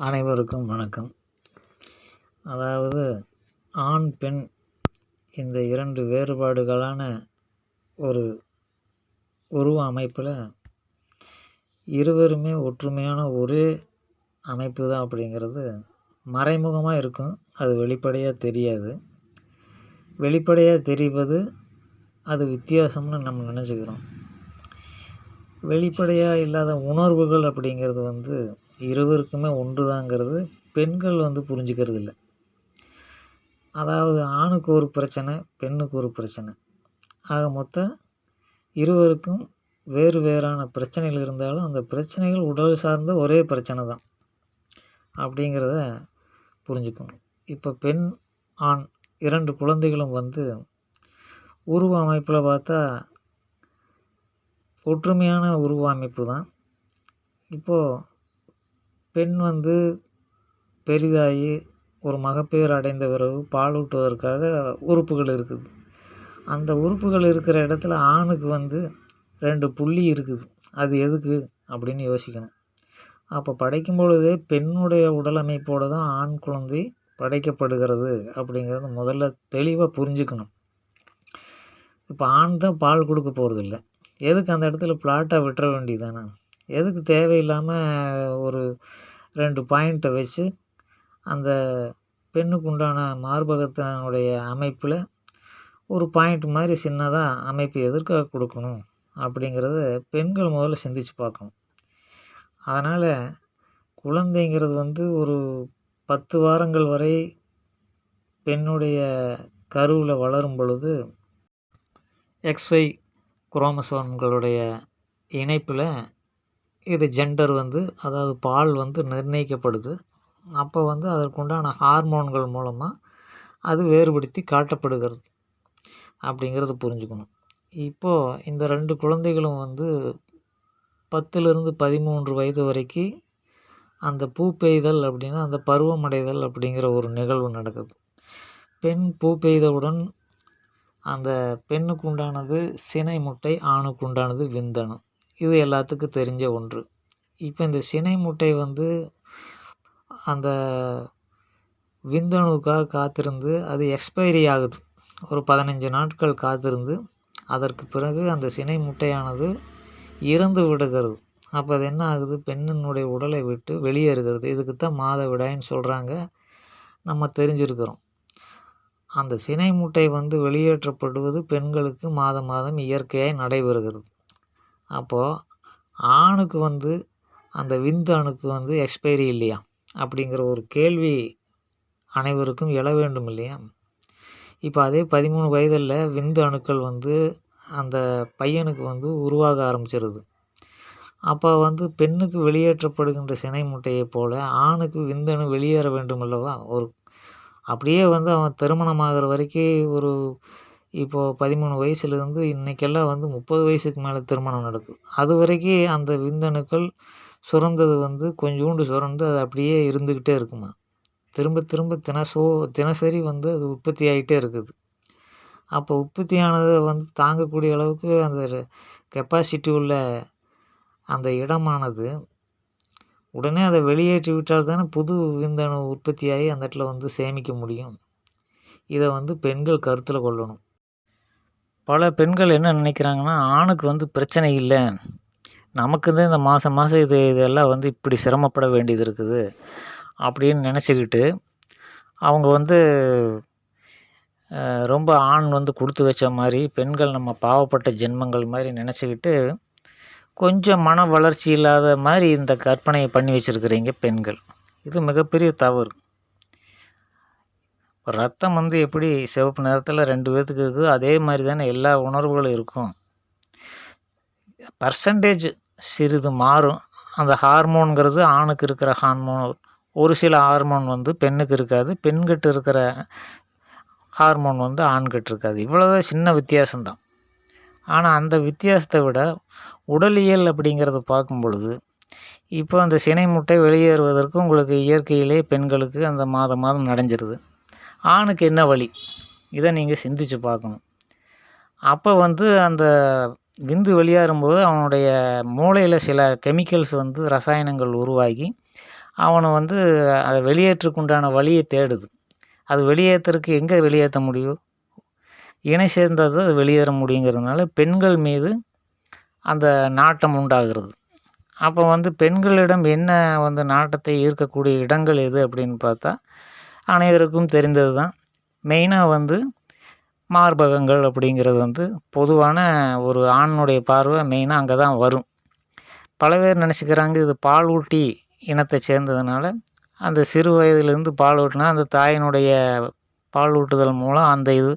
அனைவருக்கும் வணக்கம். அதாவது ஆண், பெண் இந்த 2 வேறுபாடுகளான ஒரு உருவ அமைப்பில் இருவருமே ஒற்றுமையான ஒரே அமைப்பு தான் அப்படிங்கிறது மறைமுகமாக இருக்கும். அது வெளிப்படையாக தெரியாது. வெளிப்படையாக தெரிவது அது வித்தியாசம்னு நம்ம நினச்சிக்கிறோம். வெளிப்படையாக இல்லாத உணர்வுகள் அப்படிங்கிறது இருவருக்குமே ஒன்று தாங்கிறது பெண்கள் புரிஞ்சுக்கிறது இல்லை. அதாவது ஆணுக்கு ஒரு பிரச்சனை, பெண்ணுக்கு ஒரு பிரச்சனை. ஆக மொத்தம் இருவருக்கும் வேறு வேறான பிரச்சனைகள் இருந்தாலும் அந்த பிரச்சனைகள் உடல் சார்ந்த ஒரே பிரச்சனை தான் அப்படிங்கிறத புரிஞ்சுக்கணும். இப்போ பெண், ஆண் 2 குழந்தைகளும் உருவ அமைப்பில் பார்த்தா ஒற்றுமையான உருவ அமைப்பு தான். இப்போது பெண் பெரிதாகி ஒரு மகப்பேறு அடைந்த பிறகு பாலூட்டுவதற்காக உறுப்புகள் இருக்குது. அந்த உறுப்புகள் இருக்கிற இடத்துல ஆணுக்கு 2 புள்ளி இருக்குது. அது எதுக்கு அப்படின்னு யோசிக்கணும். அப்போ படைக்கும் பொழுதே பெண்ணுடைய உடல் அமைப்போடு தான் ஆண் குழந்தை படைக்கப்படுகிறது அப்படிங்கிறது முதல்ல தெளிவாக புரிஞ்சுக்கணும். இப்போ ஆண் தான் பால் கொடுக்க போகிறதில்ல. எதுக்கு அந்த இடத்துல பிளாட்டாக விட்டுற வேண்டியதானே? எதுக்கு தேவையில்லாமல் ஒரு 2 பாயிண்ட்டை வச்சு அந்த பெண்ணுக்கு உண்டான மார்பகத்தினுடைய அமைப்பில் ஒரு பாயிண்ட் மாதிரி சின்னதாக அமைப்பு எதற்காக கொடுக்கணும் அப்படிங்கிறத பெண்கள் முதல்ல சிந்திச்சு பார்க்கணும். அதனால் குழந்தைங்கிறது ஒரு 10 வாரங்கள் வரை பெண்ணுடைய கருவில் வளரும் பொழுது XY குரோமோசோம்களுடைய இணைப்பில் இது ஜெண்டர் அதாவது பால் நிர்ணயிக்கப்படுது. அப்போ அதற்குண்டான ஹார்மோன்கள் மூலமாக அது வேறுபடுத்தி காட்டப்படுகிறது அப்படிங்கிறது புரிஞ்சுக்கணும். இப்போது இந்த 2 குழந்தைகளும் 10லிருந்து 13 வயது வரைக்கும் அந்த பூ பெய்தல் அப்படின்னா அந்த பருவமடைதல் அப்படிங்கிற ஒரு நிகழ்வு நடக்குது. பெண் பூ பெய்தவுடன் அந்த பெண்ணுக்கு உண்டானது சினை முட்டை, ஆணுக்கு உண்டானது விந்தணு. இது எல்லாத்துக்கும் தெரிஞ்ச ஒன்று. இப்போ இந்த சினை முட்டை அந்த விந்தணுவுக்காக காத்திருந்து அது எக்ஸ்பைரி ஆகுது. ஒரு 15 நாட்கள் காத்திருந்து அதற்கு பிறகு அந்த சினை முட்டையானது இறந்து விடுகிறது. அப்போ அது என்ன ஆகுது? பெண்ணினுடைய உடலை விட்டு வெளியேறுகிறது. இதுக்கு தான் மாதவிடாய்ன்னு சொல்கிறாங்க. நம்ம தெரிஞ்சிருக்கிறோம். அந்த சினை முட்டை வெளியேற்றப்படுவது பெண்களுக்கு மாதம் மாதம் இயற்கையாக நடைபெறுகிறது. அப்போது ஆணுக்கு அந்த விந்தணுக்கு எக்ஸ்பைரி இல்லையா அப்படிங்கிற ஒரு கேள்வி அனைவருக்கும் எழ வேண்டும் இல்லையா? இப்போ அதே 13 வயதில் விந்து அணுக்கள் அந்த பையனுக்கு உருவாக ஆரம்பிச்சிருது. அப்போ பெண்ணுக்கு வெளியேற்றப்படுகின்ற சினை முட்டையை போல் ஆணுக்கு விந்தணு வெளியேற வேண்டும் அல்லவா? அப்படியே அவன் திருமணமாகிற வரைக்கும் இப்போது 13 வயசுலேருந்து இன்றைக்கெல்லாம் 30 வயசுக்கு மேலே திருமணம் நடக்குது. அது வரைக்கும் அந்த விந்தணுக்கள் சுரந்தது கொஞ்சோண்டு சுரந்து அது அப்படியே இருந்துக்கிட்டே இருக்குமா. திரும்ப திரும்ப தினசரி அது உற்பத்தி ஆகிட்டே இருக்குது. அப்போ உற்பத்தியானதை தாங்கக்கூடிய அளவுக்கு அந்த கெப்பாசிட்டி உள்ள அந்த இடமானது உடனே அதை வெளியேற்றி விட்டால் தானே புது விந்தணு உற்பத்தியாகி அந்த இடத்துல சேமிக்க முடியும். இதை பெண்கள் கருத்தில் கொள்ளணும். பல பெண்கள் என்ன நினைக்கிறாங்கன்னா, ஆணுக்கு பிரச்சனை இல்லை, நமக்கு தான் இந்த மாதம் இதெல்லாம் இப்படி சிரமப்பட வேண்டியது இருக்குது அப்படின்னு நினச்சிக்கிட்டு அவங்க ரொம்ப ஆண் கொடுத்து வச்ச மாதிரி, பெண்கள் நம்ம பாவப்பட்ட ஜென்மங்கள் மாதிரி நினச்சிக்கிட்டு கொஞ்சம் மன வளர்ச்சி இல்லாத மாதிரி இந்த கற்பனையை பண்ணி வச்சுருக்கிறீங்க பெண்கள். இது மிகப்பெரிய தவறு. ரத்தம் எப்படி சிவப்பு நிறத்தில் 2 பேர்த்துக்கு இருக்குது, அதே மாதிரி தானே எல்லா உணர்வுகளும் இருக்கும். பர்சன்டேஜ் சிறிது மாறும். அந்த ஹார்மோனுங்கிறது ஆணுக்கு இருக்கிற ஹார்மோன், ஒரு சில ஹார்மோன் பெண்ணுக்கு இருக்காது, பெண்கிட்ட இருக்கிற ஹார்மோன் ஆண்கிட்ட இருக்காது. இவ்வளோதான் சின்ன வித்தியாசம்தான். ஆனால் அந்த வித்தியாசத்தை விட உடலியல் அப்படிங்கிறத பார்க்கும் பொழுது இப்போ அந்த சினை முட்டை வெளியேறுவதற்கு உங்களுக்கு இயற்கையிலே பெண்களுக்கு அந்த மாதம் நடந்துருது. ஆணுக்கு என்ன வழி? இதை நீங்கள் சிந்திச்சு பார்க்கணும். அப்போ அந்த விந்து வெளியேறும்போது அவனுடைய மூளையில் சில கெமிக்கல்ஸ் ரசாயனங்கள் உருவாகி அவனை வந்து அதை வெளியேற்றக்கு உண்டான வழியை தேடுது. அது வெளியேற்றுறதுக்கு எங்கே வெளியேற்ற முடியும்? இணை சேர்ந்தது அது வெளியேற முடியுங்கிறதுனால பெண்கள் மீது அந்த நாட்டம் உண்டாகிறது. அப்போ வந்து பெண்களிடம் என்ன வந்து நாட்டத்தை ஈர்க்கக்கூடிய இடங்கள் எது அப்படின்னு பார்த்தா, அனைவருக்கும் தெரிந்தது தான். மெயினாக வந்து மார்பகங்கள் அப்படிங்கிறது வந்து பொதுவான ஒரு ஆணுடைய பார்வை மெயினாக அங்கே தான் வரும். பல பேர் நினச்சிக்கிறாங்க இது பாலூட்டி இனத்தை சேர்ந்ததுனால அந்த சிறு வயதிலிருந்து பால் ஊட்டினா அந்த தாயினுடைய பால் ஊட்டுதல் மூலம் அந்த இது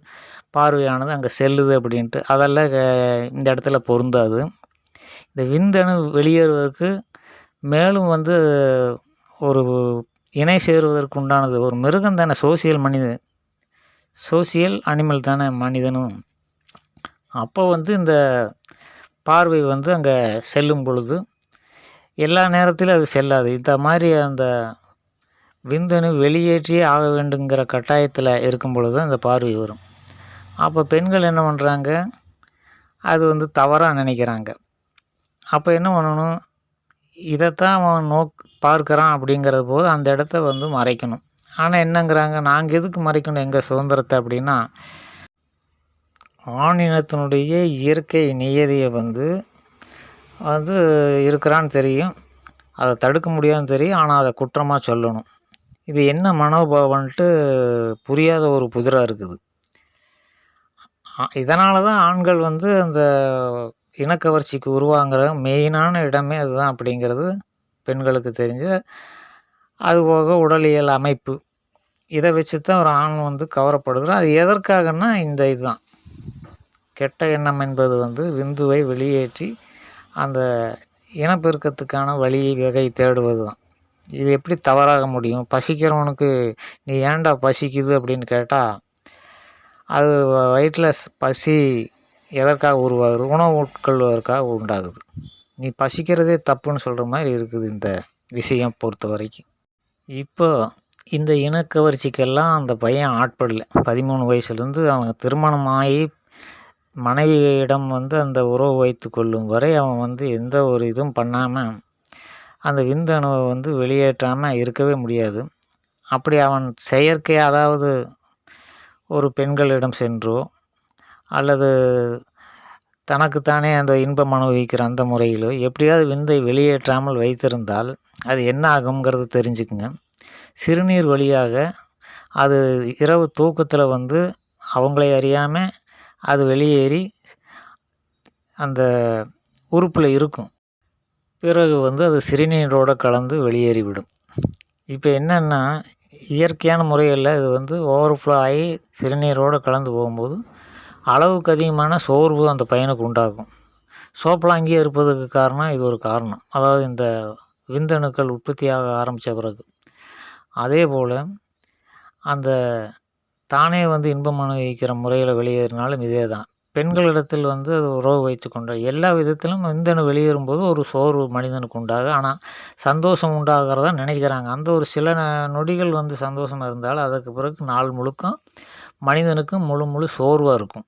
பார்வையானது அங்கே செல்லுது அப்படின்ட்டு. அதெல்லாம் இந்த இடத்துல பொருந்தாது. இந்த விந்தணு வெளியேறுவதற்கு மேலும் வந்து ஒரு இணை சேருவதற்கு உண்டானது ஒரு மிருகம் தானே, சோசியல் அனிமல் தானே மனிதனும். அப்போ வந்து இந்த பார்வை வந்து அங்கே செல்லும் பொழுது எல்லா நேரத்திலும் அது செல்லாது. இந்த மாதிரி அந்த விந்தணு வெளியேற்றியே ஆக வேண்டுங்கிற கட்டாயத்தில் இருக்கும் பொழுது அந்த பார்வை வரும். அப்போ பெண்கள் என்ன பண்ணுறாங்க, அது வந்து தவறாக நினைக்கிறாங்க. அப்போ என்ன பண்ணணும், இதைத்தான் அவன் பார்க்குறான் அப்படிங்கிற போது அந்த இடத்த வந்து மறைக்கணும். ஆனால் என்னங்கிறாங்க, நாங்கள் எதுக்கு மறைக்கணும் எங்கள் சுதந்திரத்தை அப்படின்னா, ஆணினத்தினுடைய இயற்கை நியதியை வந்து இருக்கிறான்னு தெரியும், அதை தடுக்க முடியாதுன்னு தெரியும், ஆனால் அதை குற்றமாக சொல்லணும். இது என்ன மனோபாவன்ட்டு புரியாத ஒரு புதிராக இருக்குது. இதனால தான் ஆண்கள் வந்து அந்த இனக்கவர்ச்சிக்கு உருவாங்கிற மெயினான இடமே அதுதான் அப்படிங்கிறது பெண்களுக்கு தெரிஞ்ச. அதுபோக உடலியல் அமைப்பு, இதை வச்சு தான் ஒரு ஆண் வந்து கவரப்படுகிறான். அது எதற்காகன்னா இந்த இதுதான் கெட்ட எண்ணம் என்பது வந்து விந்துவை வெளியேற்றி அந்த இனப்பெருக்கத்துக்கான வழியை வகை தேடுவது தான். இது எப்படி தவறாக முடியும்? பசிக்கிறவனுக்கு நீ ஏன்டா பசிக்குது அப்படின்னு கேட்டால், அது வயிற்றில் பசி எதற்காக உருவாகுது? உணவு உட்கொள்வதற்காக உண்டாகுது. நீ பசிக்கிறதே தப்புன்னு சொல்கிற மாதிரி இருக்குது இந்த விஷயம் பொறுத்த வரைக்கும். இப்போ இந்த இனக்கவர்ச்சிக்கெல்லாம் அந்த பையன் ஆட்படலை. 13 வயசுலேருந்து அவங்க திருமணமாகி மனைவியிடம் வந்து அந்த உறவு வைத்து கொள்ளும் வரை அவன் வந்து எந்த ஒரு இதுவும் பண்ணாமல் அந்த விந்தணுவை வந்து வெளியேற்றாமல் இருக்கவே முடியாது. அப்படி அவன் செயற்கையாக, அதாவது ஒரு பெண்களிடம் சென்றோ அல்லது தனக்குத்தானே அந்த இன்பம் அனுபவிக்கிற அந்த முறையிலோ எப்படியாவது விந்தை வெளியேற்றாமல் வைத்திருந்தால் அது என்ன ஆகுங்கிறது தெரிஞ்சுக்குங்க. சிறுநீர் வழியாக அது இரவு தூக்கத்தில் வந்து அவங்களே அறியாமல் அது வெளியேறி அந்த உறுப்பில் இருக்கும். பிறகு வந்து அது சிறுநீரோடு கலந்து வெளியேறிவிடும். இப்போ என்னென்னா, இயற்கையான முறையில் இது வந்து ஓவர்ஃப்ளோ ஆகி சிறுநீரோடு கலந்து போகும்போது அளவுக்கு அதிகமான சோர்வு அந்த பையனுக்கு உண்டாகும். சோப்பலாங்கியே இருப்பதுக்கு காரணம் இது ஒரு காரணம். அதாவது இந்த விந்தணுக்கள் உற்பத்தியாக ஆரம்பித்த பிறகு. அதே போல் அந்த தானே வந்து இன்பம் அனுபவிக்கிற முறையில் வெளியேறினாலும் இதே தான். பெண்களிடத்தில் வந்து அது உறவு வைத்து கொண்ட எல்லா விதத்திலும் விந்தணு வெளியேறும்போது ஒரு சோர்வு மனிதனுக்கு உண்டாகும். ஆனால் சந்தோஷம் உண்டாகிறதா நினைக்கிறாங்க. அந்த ஒரு சில நொடிகள் வந்து சந்தோஷமாக இருந்தாலும் அதற்கு பிறகு நாள் முழுக்க மனிதனுக்கு முழு சோர்வாக இருக்கும்.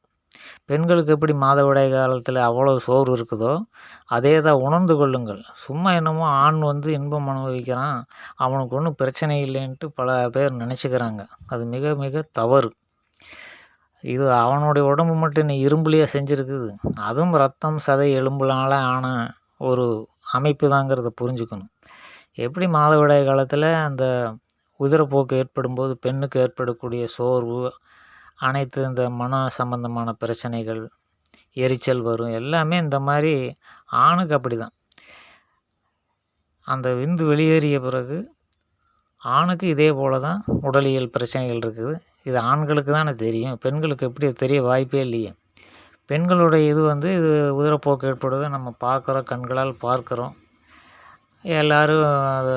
பெண்களுக்கு எப்படி மாதவிடாய் காலத்தில் அவ்வளோ சோர்வு இருக்குதோ அதே தான் உணர்ந்து கொள்ளுங்கள். சும்மா என்னமோ ஆண் வந்து இன்பம் அனுபவிக்கிறான், அவனுக்கு ஒன்றும் பிரச்சனை இல்லைன்ட்டு பல பேர் நினச்சிக்கிறாங்க. அது மிக மிக தவறு. இது அவனுடைய உடம்பு மட்டும் நீ இரும்புலையே செஞ்சுருக்குது, அதுவும் ரத்தம் சதை எலும்புனால ஆன ஒரு அமைப்பு தாங்கிறத புரிஞ்சுக்கணும். எப்படி மாதவிடாய் காலத்தில் அந்த உதிரப்போக்கு ஏற்படும்போது பெண்ணுக்கு ஏற்படக்கூடிய சோர்வு, அனைத்து இந்த மன சம்பந்தமான பிரச்சனைகள், எரிச்சல் வரும், எல்லாமே இந்த மாதிரி ஆணுக்கு அப்படி தான். அந்த விந்து வெளியேறிய பிறகு ஆணுக்கு இதே போல் தான் உடலியல் பிரச்சனைகள் இருக்குது. இது ஆண்களுக்கு தானே தெரியும், பெண்களுக்கு எப்படி தெரிய வாய்ப்பே இல்லையே. பெண்களுடைய இது வந்து இது உதிரப்போக்கு ஏற்படுவதை நம்ம பார்க்குறோம், கண்களால் பார்க்குறோம். எல்லோரும் அதை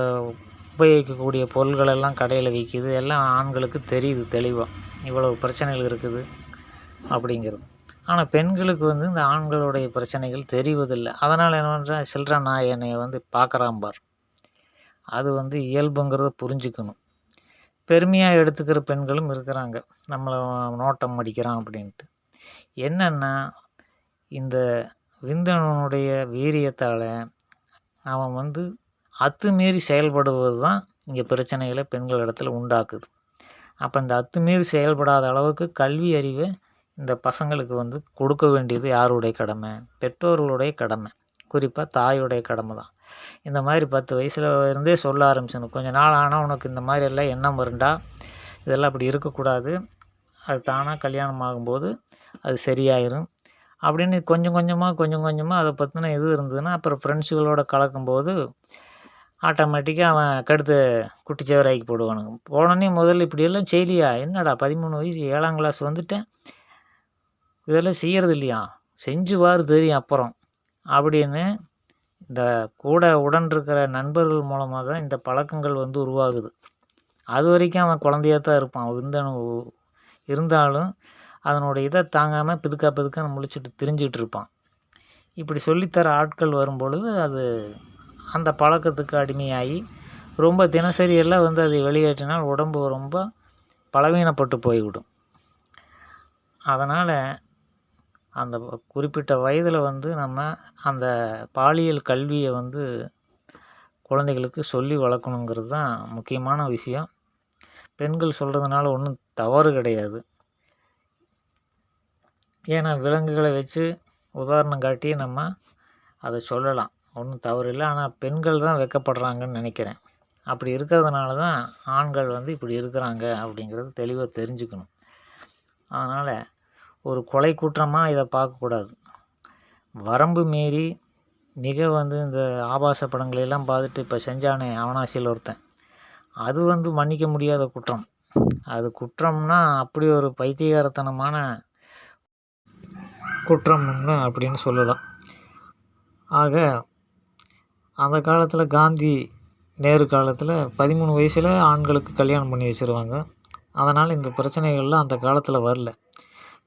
உபயோகிக்கக்கூடிய பொருள்களெல்லாம் கடையில் விற்கிது, எல்லாம் ஆண்களுக்கு தெரியுது தெளிவாக இவ்வளவு பிரச்சனைகள் இருக்குது அப்படிங்கிறது. ஆனால் பெண்களுக்கு வந்து இந்த ஆண்களுடைய பிரச்சனைகள் தெரிவதில்லை. அதனால் என்ன பண்ணுறேன், சில்லற நாய் என்னை வந்து பார்க்குறான் பார், அது வந்து இயல்புங்கிறத புரிஞ்சுக்கணும். பெருமையாக எடுத்துக்கிற பெண்களும் இருக்கிறாங்க, நம்மளை நோட்டம் அடிக்கிறான் அப்படின்ட்டு. என்னென்னா, இந்த விந்தணுனுடைய வீரியத்தால் அவன் வந்து அத்துமீறி செயல்படுவது தான் இங்கே பிரச்சனைகளை பெண்கள் இடத்துல உண்டாக்குது. அப்போ இந்த அத்துமீறி செயல்படாத அளவுக்கு கல்வி அறிவை இந்த பசங்களுக்கு வந்து கொடுக்க வேண்டியது யாருடைய கடமை? பெற்றோர்களுடைய கடமை. குறிப்பாக தாயுடைய கடமை தான். இந்த மாதிரி 10 வயசில் இருந்தே சொல்ல ஆரம்பிச்சணும். கொஞ்ச நாள் ஆனால் உனக்கு இந்த மாதிரி எல்லாம் எண்ணம் வருண்டா, இதெல்லாம் அப்படி இருக்கக்கூடாது, அது தானாக கல்யாணம் ஆகும்போது அது சரியாயிரும் அப்படின்னு கொஞ்சம் கொஞ்சமாக அதை பற்றின இது இருந்ததுன்னா, அப்புறம் ஃப்ரெண்ட்ஸுகளோட கலக்கும்போது ஆட்டோமேட்டிக்காக அவன் கடுத்து குட்டிச்சவராக்கி போடுவானுங்க. போனோடனே முதல்ல இப்படியெல்லாம் செய்யலையா? என்னடா 13 வயசு 7ஆம் கிளாஸ் வந்துட்டேன், இதெல்லாம் செய்கிறது இல்லையா? செஞ்சு பாரு தெரியும் அப்புறம் அப்படின்னு இந்த கூட உடன் இருக்கிற நண்பர்கள் மூலமாக தான் இந்த பழக்கங்கள் வந்து உருவாகுது. அது வரைக்கும் அவன் குழந்தையாக தான் இருப்பான். விந்தணு இருந்தாலும் அதனுடைய இதை தாங்காமல் பிதுக்கான்னு முழிச்சிட்டு திரிஞ்சிட்டு இருப்பான். இப்படி சொல்லித்தர ஆட்கள் வரும்பொழுது அது அந்த பழக்கத்துக்கு அடிமையாகி ரொம்ப தினசரி எல்லாம் வந்து அதை வெளியேற்றினால் உடம்பு ரொம்ப பலவீனப்பட்டு போய்விடும். அதனால் அந்த குறிப்பிட்ட வயதில் வந்து நம்ம அந்த பாலியல் கல்வியை வந்து குழந்தைகளுக்கு சொல்லி வளர்க்கணுங்கிறது தான் முக்கியமான விஷயம். பெண்கள் சொல்கிறதுனால ஒன்றும் தவறு கிடையாது. ஏன்னா விலங்குகளை வச்சு உதாரணம் காட்டி நம்ம அதை சொல்லலாம், ஒன்றும் தவறு இல்லை. ஆனால் பெண்கள் தான் வெட்கப்படுறாங்கன்னு நினைக்கிறேன். அப்படி இருக்கிறதுனால தான் ஆண்கள் வந்து இப்படி இருக்கிறாங்க அப்படிங்கிறது தெளிவாக தெரிஞ்சுக்கணும். அதனால் ஒரு கொலை குற்றமாக இதை பார்க்கக்கூடாது. வரம்பு மீறி மிக வந்து இந்த ஆபாச படங்களெல்லாம் பார்த்துட்டு இப்போ செஞ்சானே அவனாசியில் ஒருத்தன், அது வந்து மன்னிக்க முடியாத குற்றம். அது குற்றம்னா அப்படி ஒரு பைத்தியகாரத்தனமான குற்றம்னு அப்படின்னு சொல்லலாம். ஆக அந்த காலத்தில் காந்தி நேரு காலத்தில் 13 வயசில் ஆண்களுக்கு கல்யாணம் பண்ணி வச்சுருவாங்க. அதனால் இந்த பிரச்சனைகள்லாம் அந்த காலத்தில் வரல.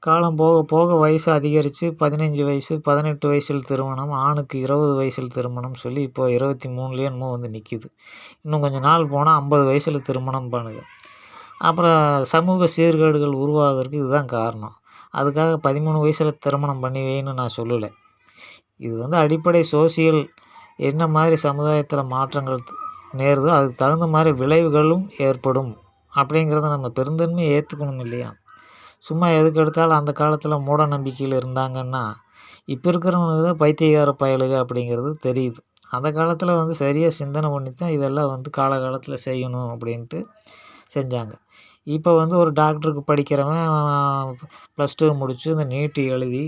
காலம் போக போக வயசு அதிகரித்து 15 வயசு 18 வயசில் திருமணம், ஆணுக்கு 20 வயசில் திருமணம் சொல்லி இப்போ 23 என்னமோ வந்து நிற்கிது. இன்னும் கொஞ்சம் நாள் போனால் 50 வயசில் திருமணம் பண்ணுது. அப்புறம் சமூக சீர்கேடுகள் உருவாவதற்கு இதுதான் காரணம். அதுக்காக 13 வயசில் திருமணம் பண்ணி வைன்னு நான் சொல்லலை. இது வந்து அடிப்படை சோசியல் என்ன மாதிரி சமுதாயத்தில் மாற்றங்கள் நேருதோ அதுக்கு தகுந்த மாதிரி விளைவுகளும் ஏற்படும் அப்படிங்கிறத நம்ம பெருந்தன்மையை ஏற்றுக்கணும் இல்லையா? சும்மா எதுக்கு எடுத்தாலும் அந்த காலத்தில் மூட நம்பிக்கையில் இருந்தாங்கன்னா இப்போ இருக்கிறவனுக்கு தான் பைத்தியகார பயலுக அப்படிங்கிறது தெரியுது. அந்த காலத்தில் வந்து சரியாக சிந்தனை பண்ணி தான் இதெல்லாம் வந்து காலகாலத்தில் செய்யணும் அப்படின்ட்டு செஞ்சாங்க. இப்போ வந்து ஒரு டாக்டருக்கு படிக்கிறவன் +2 முடித்து இந்த நீட்டு எழுதி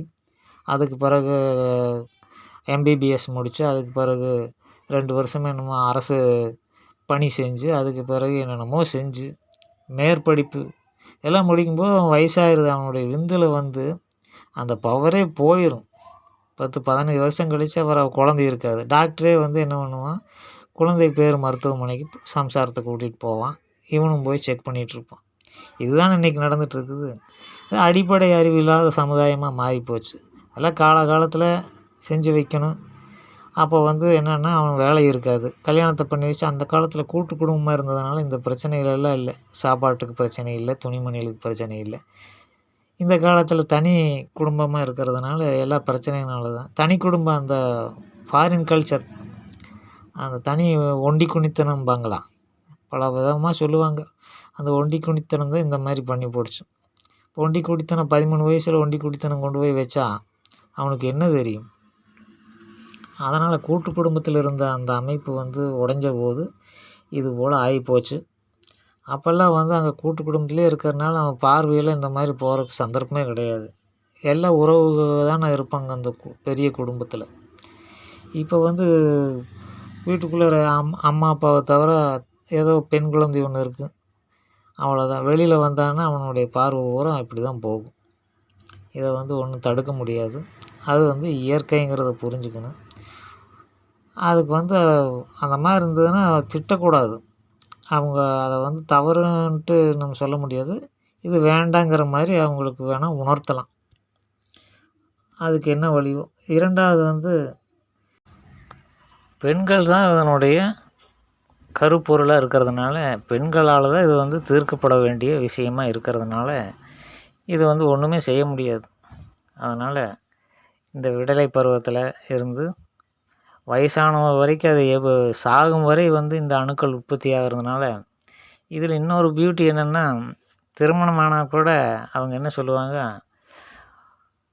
அதுக்கு பிறகு MBBS முடித்து அதுக்கு பிறகு 2 வருஷமே என்னமோ அரசு பணி செஞ்சு அதுக்கு பிறகு என்னென்னமோ செஞ்சு மேற்படிப்பு எல்லாம் முடிக்கும்போது அவன் வயசாகிடுது. அவனுடைய விந்தில் வந்து அந்த பவரே போயிடும். 10-15 வருஷம் கழித்து அப்புறம் குழந்தை இருக்காது. டாக்டரே வந்து என்ன பண்ணுவான், குழந்தை பேர் மருத்துவமனைக்கு சம்சாரத்தை கூட்டிகிட்டு போவான். இவனும் போய் செக் பண்ணிகிட்ருப்பான். இதுதான் இன்றைக்கி நடந்துகிட்ருக்குது. அடிப்படை அறிவு இல்லாத சமுதாயமாக மாறிப்போச்சு. அதெல்லாம் காலகாலத்தில் செஞ்சு வைக்கணும். அப்போ வந்து என்னென்னா அவன் வேலை இருக்காது. கல்யாணத்தை பண்ணி வச்சு அந்த காலத்தில் கூட்டு குடும்பமாக இருந்ததுனால இந்த பிரச்சனைகள் எல்லாம் இல்லை. சாப்பாட்டுக்கு பிரச்சனை இல்லை, துணிமணிகளுக்கு பிரச்சனை இல்லை. இந்த காலத்தில் தனி குடும்பமாக இருக்கிறதுனால எல்லா பிரச்சனைனால தான். தனி குடும்பம் அந்த ஃபாரின் கல்ச்சர், அந்த தனி ஒண்டி குனித்தனம்பாங்களா, பல விதமாக சொல்லுவாங்க. அந்த ஒண்டி குனித்தனம் தான் இந்த மாதிரி பண்ணி போடுச்சு. ஒண்டி குடித்தனம் 13 வயசில் ஒண்டி குடித்தனம் கொண்டு போய் வச்சா அவனுக்கு என்ன தெரியும்? அதனால் கூட்டு குடும்பத்தில் இருந்த அந்த அமைப்பு வந்து உடைஞ்ச போது இது போல் ஆகிப்போச்சு. அப்போல்லாம் வந்து அங்கே கூட்டு குடும்பத்திலே இருக்கிறதுனால அவன் பார்வையில் இந்த மாதிரி போகிறதுக்கு சந்தர்ப்பமே கிடையாது. எல்லா உறவு தானே இருப்பாங்க அந்த பெரிய குடும்பத்தில். இப்போ வந்து வீட்டுக்குள்ளே அம்மா அப்பாவை தவிர ஏதோ பெண் குழந்தை ஒன்று இருக்குது, அவ்வளோதான். வெளியில் வந்தான்னா அவனுடைய பார்வை பூரா இப்படி தான் போகும். இதை வந்து ஒன்றும் தடுக்க முடியாது. அது வந்து இயற்கைங்கிறத புரிஞ்சுக்கணும். அதுக்கு வந்து அந்த மாதிரி இருந்ததுன்னா திட்டக்கூடாது. அவங்க அதை வந்து தவறுன்ட்டு நம்ம சொல்ல முடியாது. இது வேண்டாங்கிற மாதிரி அவங்களுக்கு வேணால் உணர்த்தலாம். அதுக்கு என்ன வழியோ. 2வது வந்து பெண்கள் தான் இதனுடைய கருப்பொருளாக இருக்கிறதுனால, பெண்களால் தான் இது வந்து தீர்க்கப்பட வேண்டிய விஷயமா இருக்கிறதுனால இது வந்து ஒன்றுமே செய்ய முடியாது. அதனால் இந்த விடலை பருவத்தில் இருந்து வயசான வரைக்கும் அது சாகும் வரை வந்து இந்த அணுக்கள் உற்பத்தி ஆகிறதுனால, இதில் இன்னொரு பியூட்டி என்னென்னா, திருமணம் ஆனால் கூட அவங்க என்ன சொல்லுவாங்க,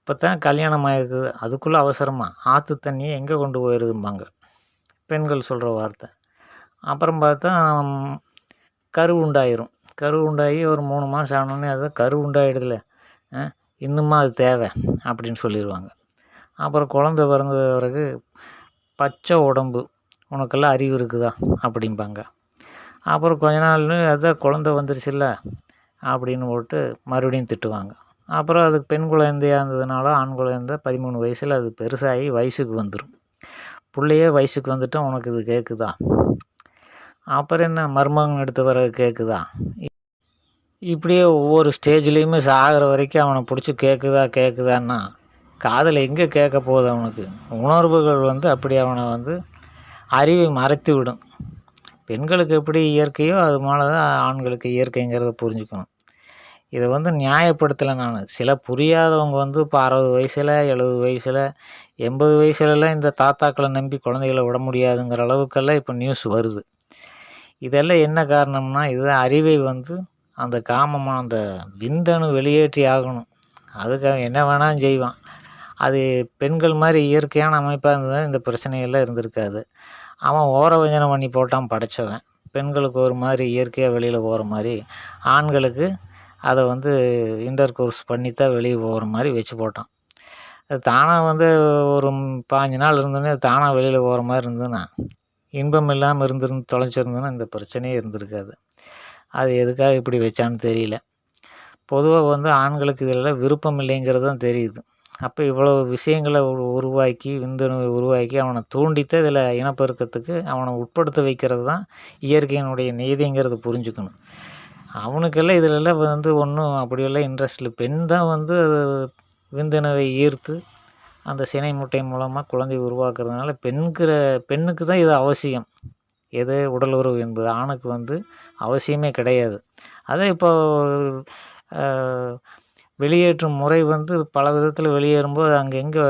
இப்போ தான் கல்யாணம் ஆகிருக்குது அதுக்குள்ளே அவசரமா ஆற்று தண்ணியை எங்கே கொண்டு போயிடுதும்பாங்க பெண்கள் சொல்கிற வார்த்தை. அப்புறம் பார்த்தா கரு உண்டாயிரும். கரு உண்டாகி ஒரு 3 மாதம் ஆனோடனே அதான் கரு உண்டாயிடுதுல, இன்னுமா அது தேவை அப்படின்னு சொல்லிடுவாங்க. அப்புறம் குழந்த பிறந்த பிறகு பச்சை உடம்பு, உனக்கெல்லாம் அறிவு இருக்குதா அப்படிம்பாங்க. அப்புறம் கொஞ்ச நாள் அதான் குழந்த வந்துருச்சுல்ல அப்படின்னு போட்டு மறுபடியும் திட்டுவாங்க. அப்புறம் அதுக்கு பெண் குழந்தையாக இருந்ததுனால ஆண் குழந்தை 13 வயசில் அது பெருசாகி வயசுக்கு வந்துடும். பிள்ளையே வயசுக்கு வந்துட்டால் உனக்கு இது கேட்குதா? அப்புறம் என்ன மருமகன் எடுத்த பிறகு கேட்குதா? இப்படியே ஒவ்வொரு ஸ்டேஜ்லேயுமே சாகிற வரைக்கும் அவனை பிடிச்சி கேட்குதான்னா காதில் எங்கே கேட்க போகுது அவனுக்கு? உணர்வுகள் வந்து அப்படி அவனை வந்து அறிவை மறைத்து விடும். பெண்களுக்கு எப்படி இயற்கையோ அது மேலே தான் ஆண்களுக்கு இயற்கைங்கிறத புரிஞ்சுக்கணும். இதை வந்து நியாயப்படுத்தலை நான். சில புரியாதவங்க வந்து இப்போ 60 வயசில் 70 வயசில் 80 வயசுலலாம் இந்த தாத்தாக்களை நம்பி குழந்தைகளை விட முடியாதுங்கிற அளவுக்கெல்லாம் இப்போ நியூஸ் வருது. இதெல்லாம் என்ன காரணம்னா, இதுதான் அறிவை வந்து அந்த காமமாக அந்த விந்தணு வெளியேற்றி ஆகணும். அதுக்காக என்ன வேணாலும் செய்வான். அது பெண்கள் மாதிரி இயற்கையான அமைப்பாக இருந்ததுன்னா இந்த பிரச்சனையெல்லாம் இருந்திருக்காது. அவன் ஓரவஞ்சனம் பண்ணி போட்டான் படைச்சவன். பெண்களுக்கு ஒரு மாதிரி இயற்கையாக வெளியில் போகிற மாதிரி, ஆண்களுக்கு அதை வந்து இன்டர் கோர்ஸ் பண்ணித்தான் வெளியே போகிற மாதிரி வச்சு போட்டான். அது தானாக வந்து ஒரு 15 நாள் இருந்தோடனே அது தானாக வெளியில் போகிற மாதிரி இருந்ததுன்னா, இன்பம் இல்லாமல் தொலைச்சிருந்ததுன்னா இந்த பிரச்சனையே இருந்திருக்காது. அது எதுக்காக இப்படி வச்சான்னு தெரியல. பொதுவாக வந்து ஆண்களுக்கு இதில் விருப்பம் இல்லைங்கிறது தான் தெரியுது. அப்போ இவ்வளோ விஷயங்களை உருவாக்கி விந்தணுவை உருவாக்கி அவனை தூண்டித்தான் இதில் இனப்பெருக்கத்துக்கு அவனை உட்படுத்த வைக்கிறது தான் இயற்கையினுடைய நீதிங்கிறது புரிஞ்சுக்கணும். அவனுக்கெல்லாம் இதிலெல்லாம் வந்து ஒன்றும் அப்படியெல்லாம் இன்ட்ரெஸ்ட் இல்லை. பெண் தான் வந்து அது விந்தணுவை ஈர்த்து அந்த சினை முட்டை மூலமாக குழந்தை உருவாக்குறதுனால பெண்ணுக்கு தான் இது அவசியம். எது உடல் உறவு என்பது ஆணுக்கு வந்து அவசியமே கிடையாது. அதே இப்போ வெளியேற்றும் முறை வந்து பல விதத்தில் வெளியேறும்போது அங்கே எங்கே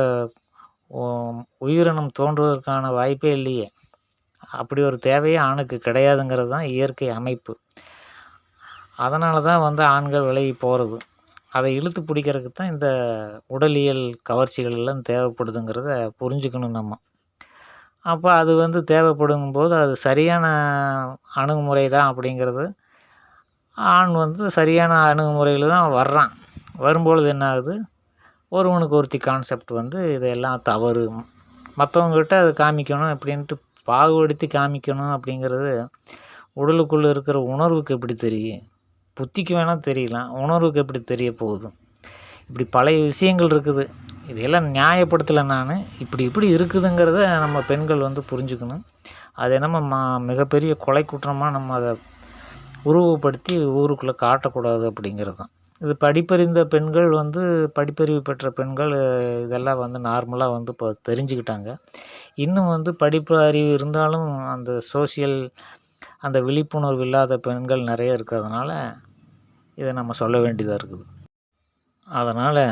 உயிரினம் தோன்றுவதற்கான வாய்ப்பே இல்லையே. அப்படி ஒரு தேவையே ஆணுக்கு கிடையாதுங்கிறது தான் இயற்கை அமைப்பு. அதனால தான் வந்து ஆண்கள் விலகி போகிறது. அதை இழுத்து பிடிக்கிறதுக்கு தான் இந்த உடலியல் கவர்ச்சிகள் எல்லாம் தேவைப்படுதுங்கிறத புரிஞ்சுக்கணும் நம்ம. அப்போ அது வந்து தேவைப்படுங்கும்போது அது சரியான அணுகுமுறை தான் அப்படிங்கிறது ஆண் வந்து சரியான அணுகுமுறையில் தான் வர்றான். வரும்பொழுது என்ன ஆகுது, ஒருவனுக்கு ஒருத்தி கான்செப்ட் வந்து இதெல்லாம் தவறு, மற்றவங்ககிட்ட அது காமிக்கணும் அப்படின்ட்டு பாகுபடுத்தி காமிக்கணும் அப்படிங்கிறது உடலுக்குள்ளே இருக்கிற உணர்வுக்கு எப்படி தெரியும்? புத்திக்கு வேணால் தெரியலாம், உணர்வுக்கு எப்படி தெரிய போகுது? இப்படி பழைய விஷயங்கள் இருக்குது. இதையெல்லாம் நியாயப்படுத்தலை நான். இப்படி இருக்குதுங்கிறத நம்ம பெண்கள் வந்து புரிஞ்சுக்கணும். அது என்னமோ மிகப்பெரிய கொலை குற்றமாக நம்ம அதை உருவப்படுத்தி ஊருக்குள்ளே காட்டக்கூடாது அப்படிங்கிறது தான். இது படிப்பறிந்த பெண்கள் வந்து படிப்பறிவு பெற்ற பெண்கள் இதெல்லாம் வந்து நார்மலாக வந்து இப்போ தெரிஞ்சுக்கிட்டாங்க. இன்னும் வந்து படிப்பு அறிவு இருந்தாலும் அந்த சோசியல் அந்த விழிப்புணர்வு இல்லாத பெண்கள் நிறைய இருக்கிறதுனால இதை நம்ம சொல்ல வேண்டியதாக இருக்குது. அதனால்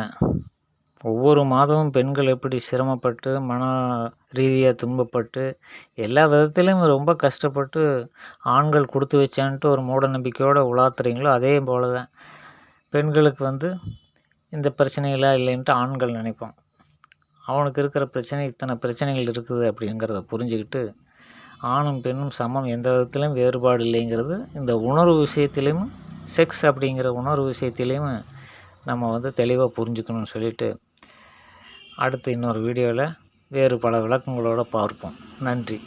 ஒவ்வொரு மாதமும் பெண்கள் எப்படி சிரமப்பட்டு மன ரீதியாக துன்பப்பட்டு எல்லா விதத்துலேயும் ரொம்ப கஷ்டப்பட்டு ஆண்கள் கொடுத்து வச்சான்ட்டு ஒரு மூட நம்பிக்கையோடு உலாத்துறீங்களோ அதே போல் தான் பெண்களுக்கு வந்து இந்த பிரச்சனைகளாக இல்லைன்ட்டு ஆண்கள் நினைப்போம். அவனுக்கு இருக்கிற பிரச்சனை இத்தனை பிரச்சனைகள் இருக்குது அப்படிங்கிறத புரிஞ்சுக்கிட்டு ஆணும் பெண்ணும் சமம், எந்த விதத்துலையும் வேறுபாடு இல்லைங்கிறது இந்த உணர்வு விஷயத்துலேயும் செக்ஸ் அப்படிங்கிற உணர்வு விஷயத்துலேயும் நம்ம வந்து தெளிவாக புரிஞ்சுக்கணும்னு சொல்லிவிட்டு அடுத்து இன்னொரு வீடியோவில் வேறு பல விளக்கங்களோடு பார்ப்போம். நன்றி.